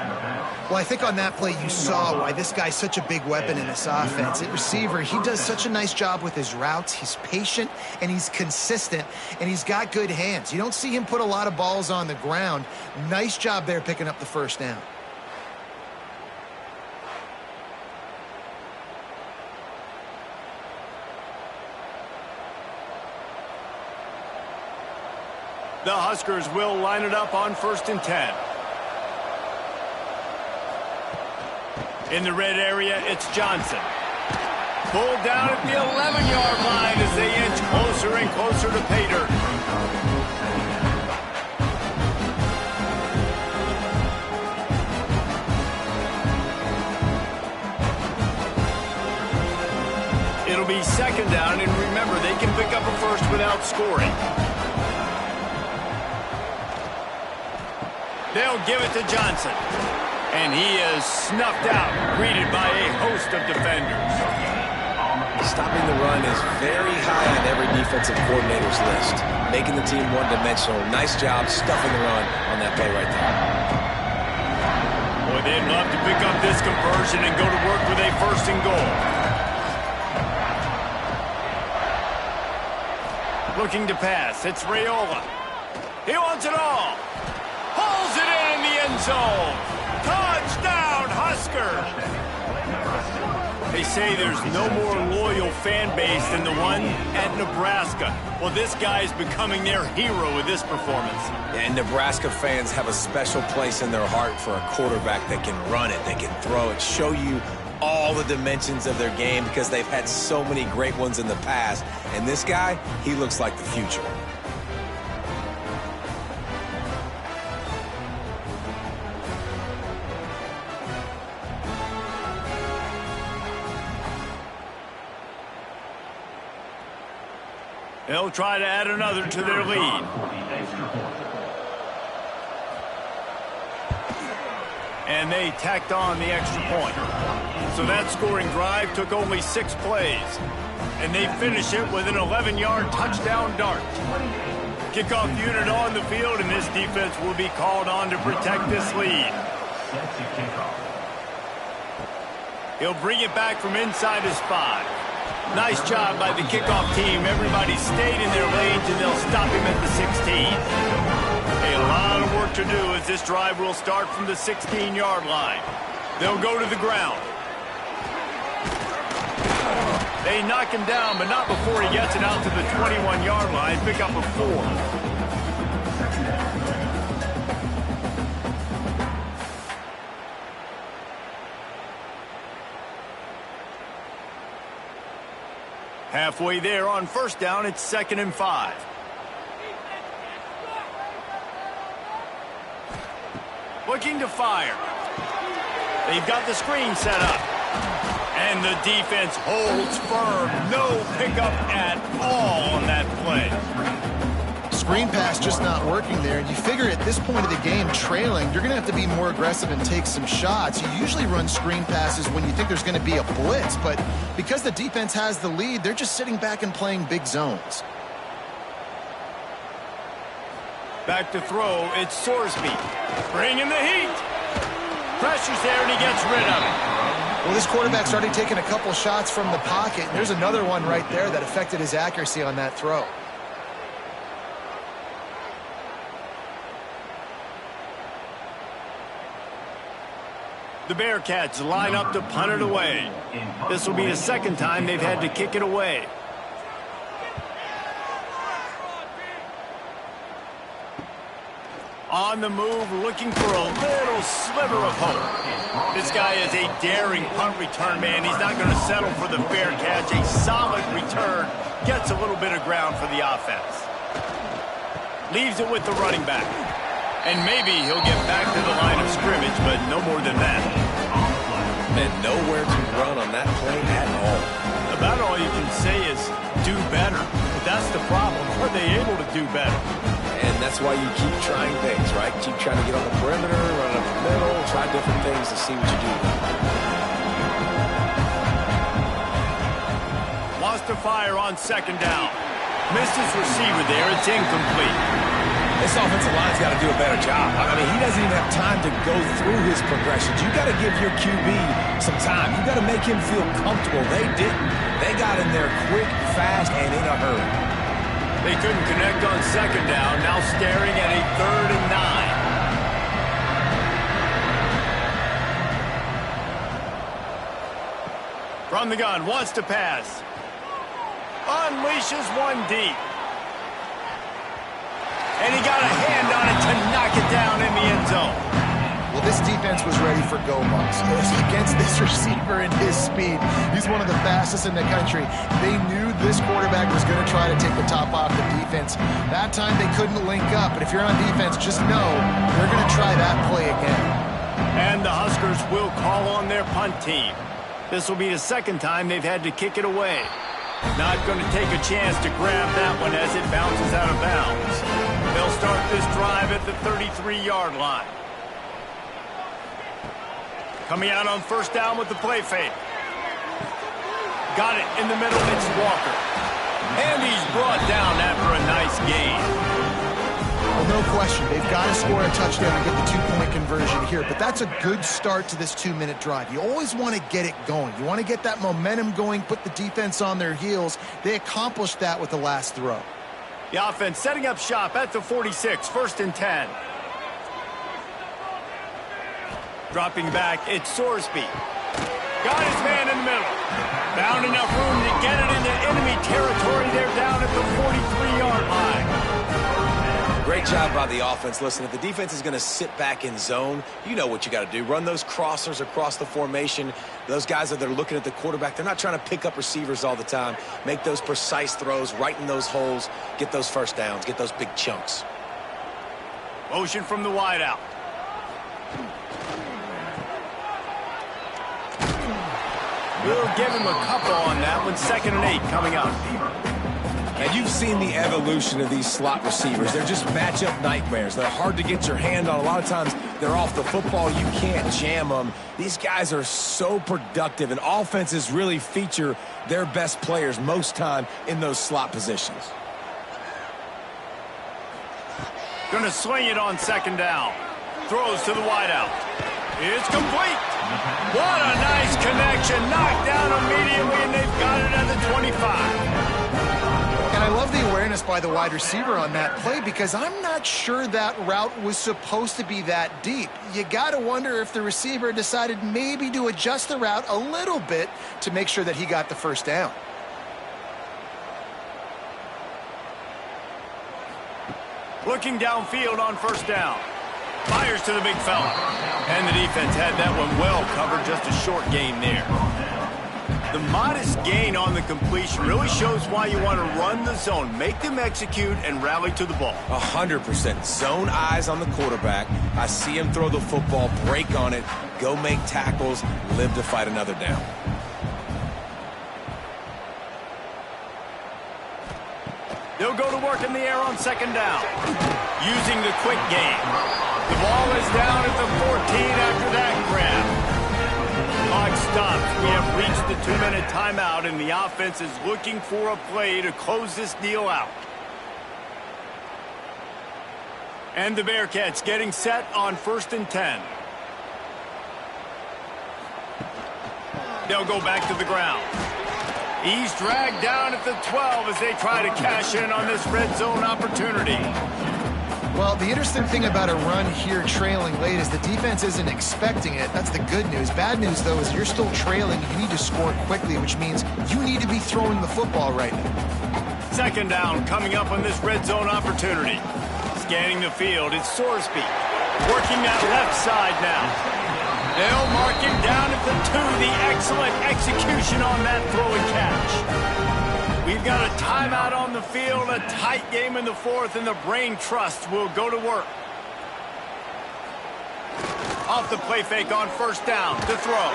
Well, I think on that play you saw why this guy's such a big weapon in this offense. At receiver, he does such a nice job with his routes. He's patient, and he's consistent, and he's got good hands. You don't see him put a lot of balls on the ground. Nice job there picking up the 1st down. The Huskers will line it up on 1st and 10. In the red area, it's Johnson. Pulled down at the 11-yard line as they inch closer and closer to pay dirt. It'll be 2nd down, and remember, they can pick up a 1st without scoring. They'll give it to Johnson. And he is snuffed out, greeted by a host of defenders. Stopping the run is very high on every defensive coordinator's list. Making the team one-dimensional. Nice job stuffing the run on that play right there. Boy, they'd love to pick up this conversion and go to work with a 1st and goal. Looking to pass. It's Raiola. He wants it all. Pulls it in the end zone. Touchdown, Huskers! They say there's no more loyal fan base than the one at Nebraska. Well, this guy is becoming their hero with this performance. And Nebraska fans have a special place in their heart for a quarterback that can run it, that can throw it, show you all the dimensions of their game because they've had so many great ones in the past. And this guy, he looks like the future. They'll try to add another to their lead. And they tacked on the extra point. So that scoring drive took only 6 plays. And they finish it with an 11-yard touchdown dart. Kickoff unit on the field, and this defense will be called on to protect this lead. He'll bring it back from inside his 5. Nice job by the kickoff team. Everybody stayed in their lanes, and they'll stop him at the 16. A lot of work to do as this drive will start from the 16-yard line. They'll go to the ground. They knock him down, but not before he gets it out to the 21-yard line. Pick up a 4. Halfway there on 1st down, it's 2nd and 5. Looking to fire. They've got the screen set up. And the defense holds firm. No pickup at all on that play. Screen pass just not working there. And you figure at this point of the game, trailing, you're going to have to be more aggressive and take some shots. You usually run screen passes when you think there's going to be a blitz. But because the defense has the lead, they're just sitting back and playing big zones. Back to throw, it's Sorsby. Bringing the heat. Pressure's there, and he gets rid of it. Well, this quarterback's already taken a couple shots from the pocket, and there's another one right there that affected his accuracy on that throw. The Bearcats line up to punt it away. This will be the second time they've had to kick it away. On the move, looking for a little sliver of hope. This guy is a daring punt return man. He's not going to settle for the fair catch. A solid return. Gets a little bit of ground for the offense. Leaves it with the running back. And maybe he'll get back to the line of scrimmage, but no more than that. And nowhere to run on that play at all. About all you can say is do better. But that's the problem. Are they able to do better? And that's why you keep trying things, right? Keep trying to get on the perimeter, run up the middle, try different things to see what you do. Wants to fire on second down. Missed his receiver there. It's incomplete. This offensive line's got to do a better job. I mean, he doesn't even have time to go through his progressions. You got to give your QB some time. You got to make him feel comfortable. They didn't. They got in there quick, fast, and in a hurry. They couldn't connect on second down. Now staring at a 3rd and 9. From the gun, wants to pass. Unleashes one deep. And he got a hand on it to knock it down in the end zone. Well, this defense was ready for go bucks. Against this receiver and his speed, he's one of the fastest in the country. They knew this quarterback was going to try to take the top off the defense. That time they couldn't link up, but if you're on defense, just know they're going to try that play again. And the Huskers will call on their punt team. This will be the second time they've had to kick it away. Not going to take a chance to grab that one as it bounces out of bounds. They'll start this drive at the 33-yard line. Coming out on first down with the play fake. Got it in the middle. It's Walker. And he's brought down after a nice gain. Well, no question. They've got to score a touchdown and get the two-point conversion here. But that's a good start to this 2-minute drive. You always want to get it going. You want to get that momentum going, put the defense on their heels. They accomplished that with the last throw. The offense setting up shop at the 46, 1st and 10. Dropping back, it's Sorsby. Got his man in the middle. Found enough room to get it into enemy territory. They're down at the 43-yard line. Great job by the offense. Listen, if the defense is going to sit back in zone, you know what you got to do. Run those crossers across the formation. Those guys that are looking at the quarterback, they're not trying to pick up receivers all the time. Make those precise throws, right in those holes, get those first downs, get those big chunks. Motion from the wideout. We'll give him a couple on that one. 2nd and 8 coming up. And you've seen the evolution of these slot receivers. They're just matchup nightmares. They're hard to get your hand on. A lot of times they're off the football. You can't jam them. These guys are so productive, and offenses really feature their best players most time in those slot positions. Going to swing it on 2nd down. Throws to the wideout. It's complete. What a nice connection. Knocked down immediately, and they've got it at the 25. And I love the awareness by the wide receiver on that play because I'm not sure that route was supposed to be that deep. You got to wonder if the receiver decided maybe to adjust the route a little bit to make sure that he got the first down. Looking downfield on 1st down. Fires to the big fella. And the defense had that one well covered, just a short gain there. The modest gain on the completion really shows why you want to run the zone. Make them execute and rally to the ball. 100%. Zone eyes on the quarterback. I see him throw the football, break on it, go make tackles, live to fight another down. They'll go to work in the air on 2nd down. Using the quick game. The ball is down at the 14 after that grab. Clock stops. We have reached the 2-minute timeout, and the offense is looking for a play to close this deal out. And the Bearcats getting set on 1st and 10. They'll go back to the ground. He's dragged down at the 12 as they try to cash in on this red zone opportunity. Well, the interesting thing about a run here trailing late is the defense isn't expecting it. That's the good news. Bad news, though, is you're still trailing. You need to score quickly, which means you need to be throwing the football right now. Second down coming up on this red zone opportunity. Scanning the field, it's Sorsby. Working that left side now. They'll mark him down at the 2. The excellent execution on that throw and catch. We've got a timeout on the field, a tight game in the 4th, and the brain trust will go to work. Off the play fake on first down to throw.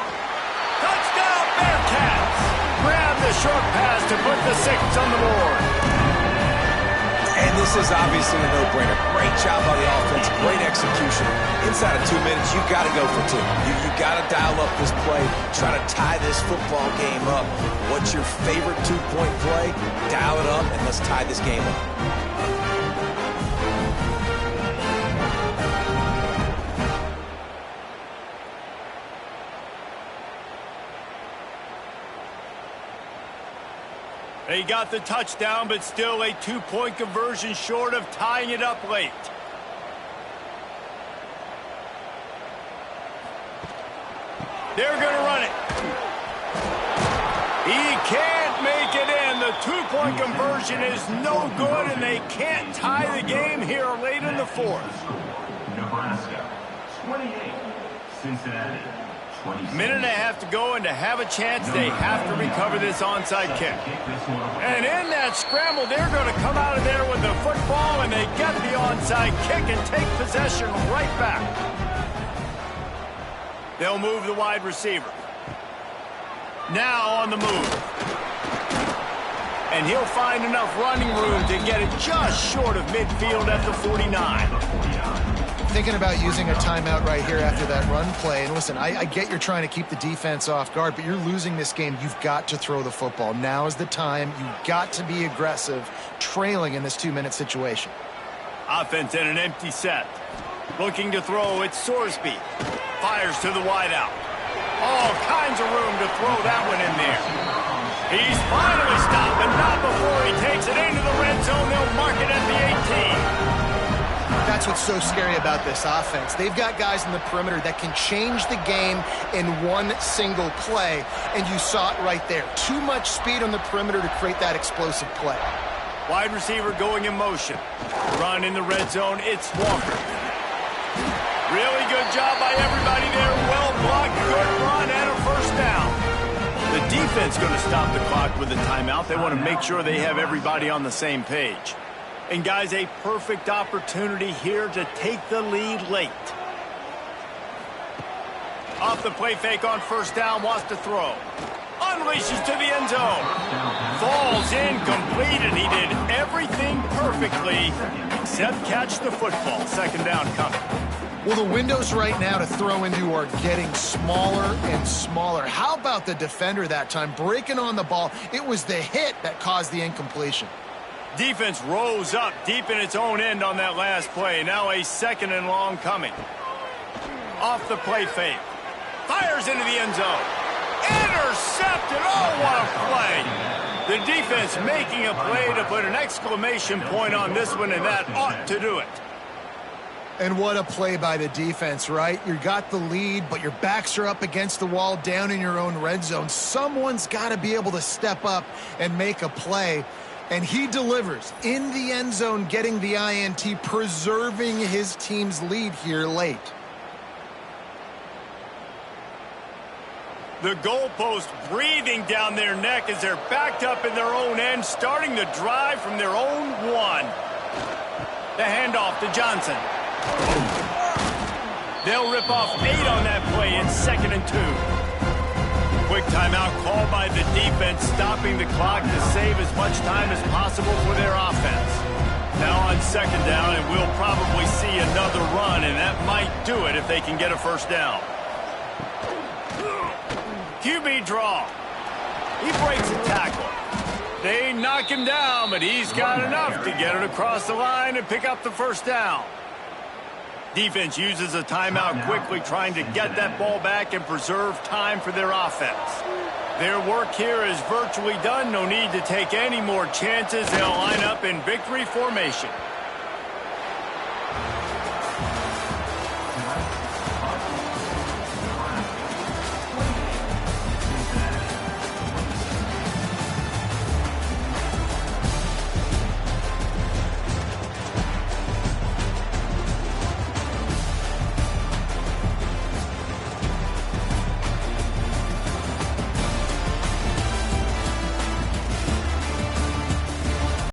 Touchdown, Bearcats! Grab the short pass to put the 6 on the board. And this is obviously a no-brainer. Great job by the offense, great execution. Inside of 2 minutes, you got to go for 2. You got to dial up this play, try to tie this football game up. What's your favorite 2-point play? Dial it up, and let's tie this game up. They got the touchdown, but still a 2-point conversion short of tying it up late. They're going to run it. He can't make it in. The 2-point conversion is no good, and they can't tie the game here late in the 4th. Nebraska, 28. Cincinnati, 27. Minute and a half to go, and to have a chance, they have to recover this onside kick. And in that scramble, they're going to come out of there with the football, and they get the onside kick and take possession right back. They'll move the wide receiver. Now on the move. And he'll find enough running room to get it just short of midfield at the 49. Thinking about using a timeout right here after that run play. And listen, I get you're trying to keep the defense off guard, but you're losing this game. You've got to throw the football. Now is the time. You've got to be aggressive, trailing in this 2-minute situation. Offense in an empty set. Looking to throw, it's Sorsby. Fires to the wideout. All kinds of room to throw that one in there. He's finally stopped, but not before he takes it into the red zone. They'll mark it at the 18. That's what's so scary about this offense. They've got guys in the perimeter that can change the game in one single play, and you saw it right there. Too much speed on the perimeter to create that explosive play. Wide receiver going in motion. Run in the red zone, it's Walker. Really good job by everybody there. Well blocked, good run, and a first down. The defense going to stop the clock with a timeout. They want to make sure they have everybody on the same page. And, guys, a perfect opportunity here to take the lead late. Off the play fake on first down, wants to throw. Unleashes to the end zone. Falls incomplete, and he did everything perfectly except catch the football. Second down coming. Well, the windows right now to throw into are getting smaller and smaller. How about the defender that time breaking on the ball? It was the hit that caused the incompletion. Defense rose up deep in its own end on that last play. Now a second and long coming. Off the play fake. Fires into the end zone. Intercepted. Oh, what a play. The defense making a play to put an exclamation point on this one, and that ought to do it. And what a play by the defense, right? You got the lead, but your backs are up against the wall down in your own red zone. Someone's got to be able to step up and make a play. And he delivers in the end zone, getting the INT, preserving his team's lead here late. The goalpost breathing down their neck as they're backed up in their own end, starting the drive from their own one. The handoff to Johnson. They'll rip off 8 on that play in 2nd and 2. Quick timeout called by the defense, stopping the clock to save as much time as possible for their offense. Now on 2nd down, and we'll probably see another run, and that might do it if they can get a first down. QB draw. He breaks a tackle. They knock him down, but he's got enough to get it across the line and pick up the first down. Defense uses a timeout quickly, trying to get that ball back and preserve time for their offense. Their work here is virtually done. No need to take any more chances. They'll line up in victory formation.